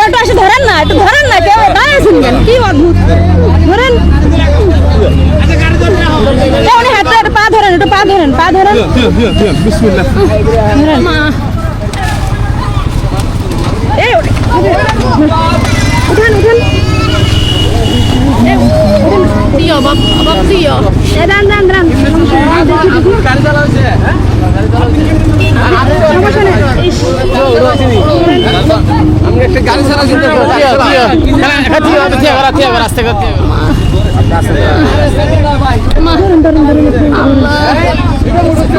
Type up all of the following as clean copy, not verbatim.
একটু আসে ধরেন না, একটু ধরেন না, কেউ দাঁড়িয়ে শুনবেন কি অদ্ভুত, ধরেন উনি হাতে একটু পা ধরেন, একটু পা ধরেন, পা ধরেন, বিসমিল্লাহ এই উঠেন উঠেন Tio, Bob Tio. দাঁড়ান দাঁড়ান দাঁড়ান গাড়ি চালাচ্ছে সমস্যা নেই আমি একটা গাড়ি চালাচ্ছি রাস্তা করতে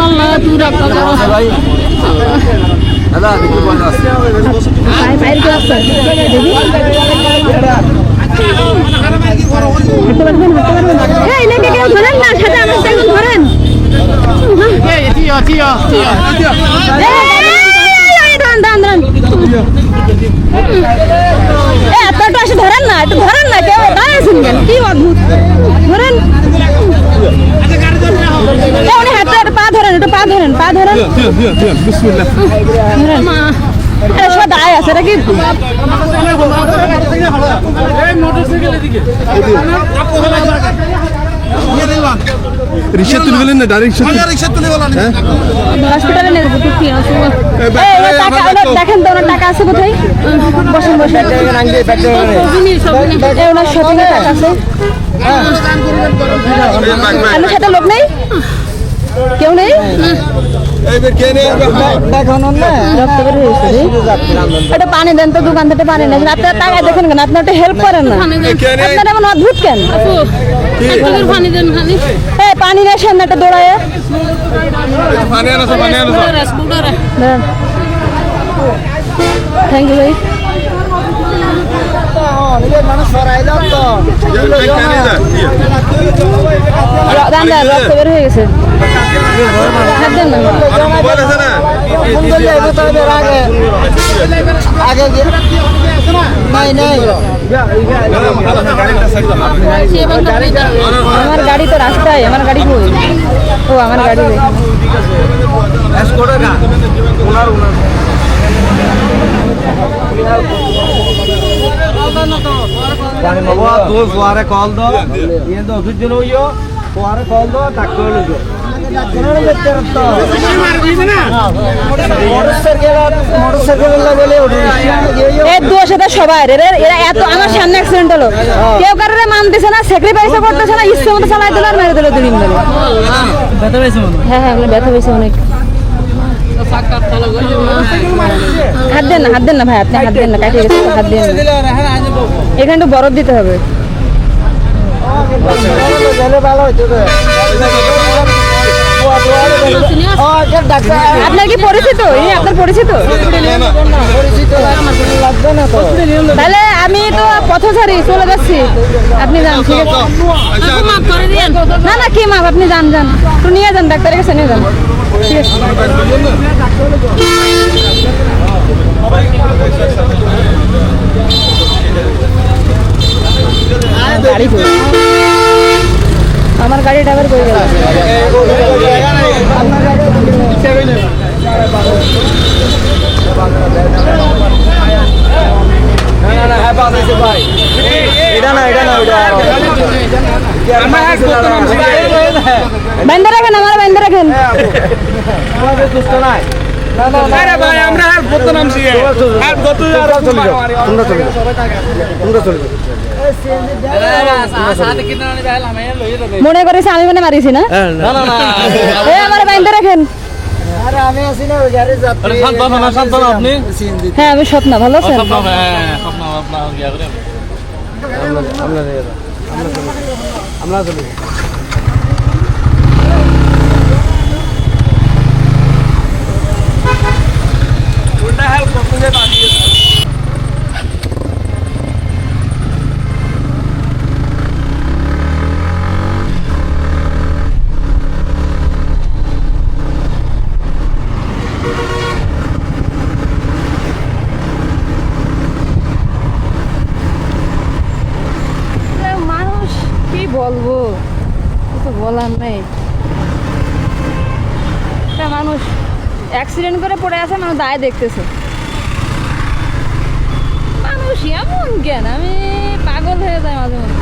Allah, tu dah kagak. দাদা একটু বন্ধ আছে বাইরে কেউ আসছে দেখি এই নাকি কেউ ধরেন না, সাথে আমি একটু ধরেন Tio. একটু আসে ধরেন না, একটু ধরেন না, কেউ দাঁড়িয়ে শুনবেন কি অদ্ভুত, ধরেন উনি হাতে একটু পা ধরেন, একটু পা ধরেন, পা ধরেন, বিসমিল্লাহ সব দাঁড়ায় আছে নাকি রিক্সা তুলে গেলেন না ডাইরেক্ট রিক্সা তুলে গেলেন হ্যাঁ হসপিটালে নিয়ে যাবো কি আছে দেখেন তো ওনার টাকা আছে কোথায়, বসেন বসেন ওনার শপিং এর টাকা আছে, আমার সাথে লোক নেই, কেউ নেই, রক্ত বের হয়েছে একটা পানি দেন তো, দোকান থেকে পানি নেন, আপনার টাকা দেখেন কেন, আপনি একটা হেল্প করেন না, আপনার এমন অদ্ভুত কেন, পানি নেই সামনে একটা দৌড়ায় থ্যাংক ইউ ভাই রক্ত বের হয়ে গেছে আমার গাড়ি তো রাস্তায়, আমার গাড়ি কই, ও আমার গাড়ি কল দো ওষুধ দিল পরে কল দো ডাক্তার সবাই এরা এত আমার সামনে অ্যাক্সিডেন্ট হলো, কেউ কারোর মানতেছে না, স্যাক্রিফাইস করতেছে না, ইচ্ছে মতো চালাই দিল আর মেরে দিল দুদিন ধরে। হ্যাঁ হ্যাঁ ব্যথা পেয়েছে অনেক। হাত দেন না, হাত দেন না ভাই, আপনি হাত দেন না, কাটিয়ে গেছে হাত দেন না, এখানে একটু বরফ দিতে হবে। আপনার কি পরিচিত, আপনার পরিচিত? তাহলে আমি তো পথচারী, চলে যাচ্ছি, আপনি যান ঠিক আছে। না না কি মাপ, আপনি যান যান, একটু নিয়ে যান, ডাক্তারের কাছে নিয়ে যান ঠিক আছে। গাড়ি কই, আমার গাড়ি ড্রাইভার কই গেল? বাইন্দা রাখেন, আমার বাইন্দা রাখেন। মনে করেছে আমি মানে মারিছি না, আমার বাইন্দা রাখেন। হ্যাঁ আমি স্বপ্না, ভালো আছেন? বলবো কিছু বলার নেই, একটা মানুষ অ্যাক্সিডেন্ট করে পড়ে আছে, মানুষ দায় দেখতেছে, মানুষ এমন কেন আমি পাগল হয়ে যাই মাঝে মধ্যে